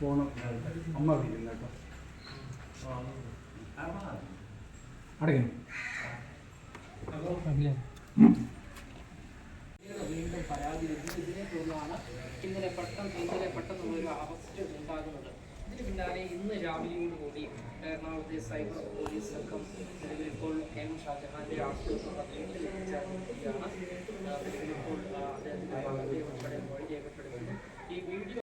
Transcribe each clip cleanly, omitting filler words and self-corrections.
Phone അമ്മ വിളിക്കുന്നു കേട്ടോ. അടയ്ക്കണം. വീണ്ടും പരാതി ഇതിനെ തുടർന്നാണ് ഇന്നലെ പെട്ടെന്നുള്ളൊരു അറസ്റ്റ് ഉണ്ടാകുന്നത്. ഇതിന് പിന്നാലെ ഇന്ന് രാവിലെയോട് കൂടി എറണാകുളത്തെ സൈബർ പോലീസ് സംഘം നിലവിലിപ്പോൾ എം ഷാജഹാന്റെ ആശുപത്രിയുടെ വീട്ടിലെത്തിച്ചേർന്നിരിക്കുകയാണ്. നിലവിലിപ്പോൾ അദ്ദേഹത്തിന്റെ മകളെ ഉൾപ്പെടെ മൊഴി രേഖപ്പെടുത്തുന്നു. ഈ വീഡിയോ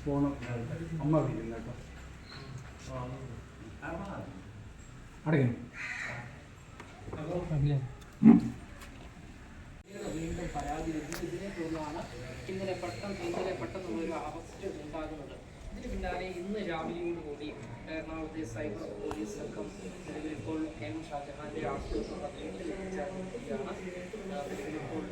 ഫോണ് അമ്മ വിളിക്കുന്നു കേട്ടോ. അടയ്ക്കണം. വീണ്ടും പരാതി ഇതിനെ തുടർന്നാണ് ഇന്നലെ പെട്ടെന്നുള്ളൊരു അറസ്റ്റ് ഉണ്ടാകുന്നത്. ഇതിന് പിന്നാലെ ഇന്ന് രാവിലെയോട് കൂടി എറണാകുളത്തെ സൈബർ പോലീസ് സംഘം നിലവിലിപ്പോൾ എം ഷാജഹാന്റെ ആശുപത്രിയുടെ വീട്ടിലെത്തിച്ചേർന്നിരിക്കുകയാണ്. നിലവിലിപ്പോൾ